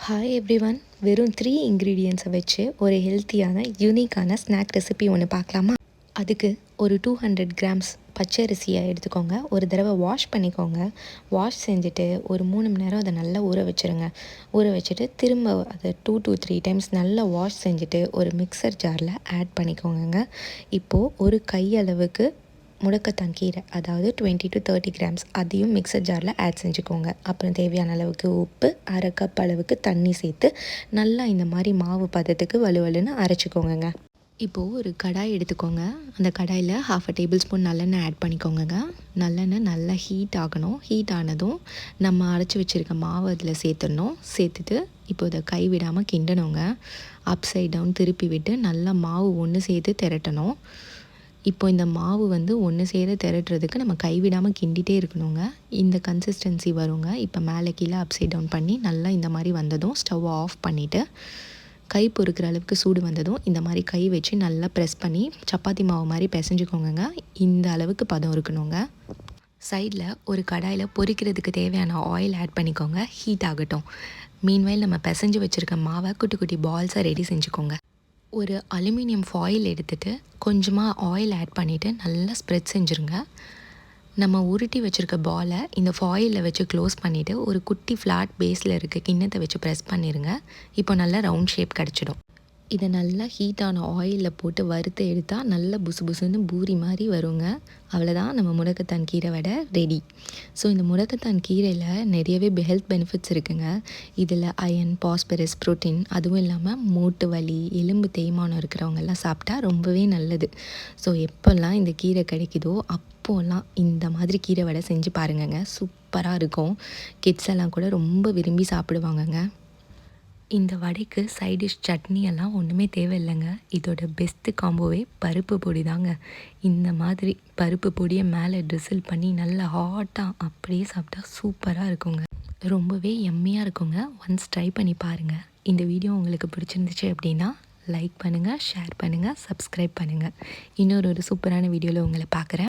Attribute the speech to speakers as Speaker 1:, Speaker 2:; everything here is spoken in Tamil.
Speaker 1: Hi everyone. வெறும் 3 இன்க்ரீடியன்ட்ஸை வச்சு ஒரு ஹெல்த்தியான யூனிக்கான ஸ்நாக் ரெசிபி ஒன்று பார்க்கலாமா? அதுக்கு ஒரு 200 கிராம்ஸ் பச்சரிசியை எடுத்துக்கோங்க. ஒரு தடவை வாஷ் பண்ணிக்கோங்க. வாஷ் செஞ்சுட்டு ஒரு 3 மணி நேரம் அதை நல்லா ஊற வச்சுருங்க. ஊற வச்சுட்டு திரும்ப அதை 2 to 3 டைம்ஸ் நல்லா வாஷ் செஞ்சுட்டு ஒரு மிக்சர் ஜாரில் ஆட் பண்ணிக்கோங்க. இப்போது ஒரு கையளவுக்கு முடக்கத்தான் கீரை, அதாவது 20 to 30 கிராம்ஸ், அதையும் மிக்சர் ஜாரில் ஆட் செஞ்சுக்கோங்க. அப்புறம் தேவையான அளவுக்கு உப்பு, அரை கப் அளவுக்கு தண்ணி சேர்த்து நல்லா இந்த மாதிரி மாவு பதத்துக்கு வலுவலுன்னு அரைச்சிக்கோங்க. இப்போது ஒரு கடாய் எடுத்துக்கோங்க. அந்த கடாயில் 1/2 டேபிள் ஸ்பூன் நல்லெண்ணெய் ஆட் பண்ணிக்கோங்க. நல்லெண்ணெய் நல்லா ஹீட் ஆகணும். ஹீட் ஆனதும் நம்ம அரைச்சி வச்சுருக்க மாவு அதில் சேர்த்துடணும். சேர்த்துட்டு இப்போ இதை கை விடாமல் கிண்டணுங்க. அப் சைட் டவுன் திருப்பி விட்டு நல்லா மாவு ஒன்று சேர்த்து திரட்டணும். இப்போ இந்த மாவு ஒன்று சேர திரட்டுறதுக்கு நம்ம கைவிடாமல் கிண்டிகிட்டே இருக்கணுங்க. இந்த கன்சிஸ்டன்சி வருங்க. இப்போ மேலே கீழே அப்சைட் டவுன் பண்ணி நல்லா இந்த மாதிரி வந்ததும் ஸ்டவ் ஆஃப் பண்ணிவிட்டு கை பொறுக்கிற அளவுக்கு சூடு வந்ததும் இந்த மாதிரி கை வச்சு நல்லா ப்ரெஸ் பண்ணி சப்பாத்தி மாவு மாதிரி பிசைஞ்சுக்கோங்க. இந்த அளவுக்கு பதம் இருக்கணுங்க. சைடில் ஒரு கடாயில் பொரிக்கிறதுக்கு தேவையான ஆயில் ஆட் பண்ணிக்கோங்க. ஹீட் ஆகட்டும். மீன்வைல் நம்ம பிசைஞ்சு வச்சுருக்க மாவை குட்டி குட்டி பால்ஸை ரெடி செஞ்சுக்கோங்க. ஒரு அலுமினியம் ஃபாயில் எடுத்துகிட்டு கொஞ்சமாக ஆயில் ஆட் பண்ணிவிட்டு நல்லா ஸ்ப்ரெட் செஞ்சுருங்க. நம்ம உருட்டி வச்சுருக்க பாலை இந்த ஃபாயிலில் வச்சு க்ளோஸ் பண்ணிவிட்டு ஒரு குட்டி ஃப்ளாட் பேஸில் இருக்க கிண்ணத்தை வச்சு ப்ரெஸ் பண்ணிடுங்க. இப்போ நல்லா ரவுண்ட் ஷேப் கிடச்சிடும். இதை நல்லா ஹீட்டான ஆயிலில் போட்டு வறுத்து எடுத்தால் நல்லா புசு புசுன்னு பூரி மாதிரி வருங்க. அவ்வளோதான், நம்ம முடக்கத்தான் கீரை வடை ரெடி. ஸோ இந்த முடக்கத்தான் கீரையில் நிறையவே ஹெல்த் பெனிஃபிட்ஸ் இருக்குங்க. இதில் அயன், பாஸ்பரஸ், ப்ரோட்டீன், அதுவும் இல்லாமல் மூட்டு வலி, எலும்பு தேய்மானம் இருக்கிறவங்கெல்லாம் சாப்பிட்டா ரொம்பவே நல்லது. ஸோ எப்போல்லாம் இந்த கீரை கிடைக்குதோ அப்போல்லாம் இந்த மாதிரி கீரை வடை செஞ்சு பாருங்கங்க. சூப்பராக இருக்கும். கிட்ஸ் எல்லாம் கூட ரொம்ப விரும்பி சாப்பிடுவாங்கங்க. இந்த வடைக்கு சைடிஷ் சட்னி எல்லாம் ஒன்றுமே தேவையில்லைங்க. இதோட பெஸ்ட்டு காம்போவே பருப்பு பொடி தாங்க. இந்த மாதிரி பருப்பு பொடியை மேலே ட்ரிசில் பண்ணி நல்லா ஹாட்டாக அப்படியே சாப்பிட்டா சூப்பராக இருக்குங்க. ரொம்பவே எம்மியாக இருக்குங்க. ஒன்ஸ் ட்ரை பண்ணி பாருங்கள். இந்த வீடியோ உங்களுக்கு பிடிச்சிருந்துச்சு அப்படின்னா லைக் பண்ணுங்கள், ஷேர் பண்ணுங்கள், சப்ஸ்கிரைப் பண்ணுங்கள். இன்னொரு சூப்பரான வீடியோவில் உங்களை பார்க்குறேன்.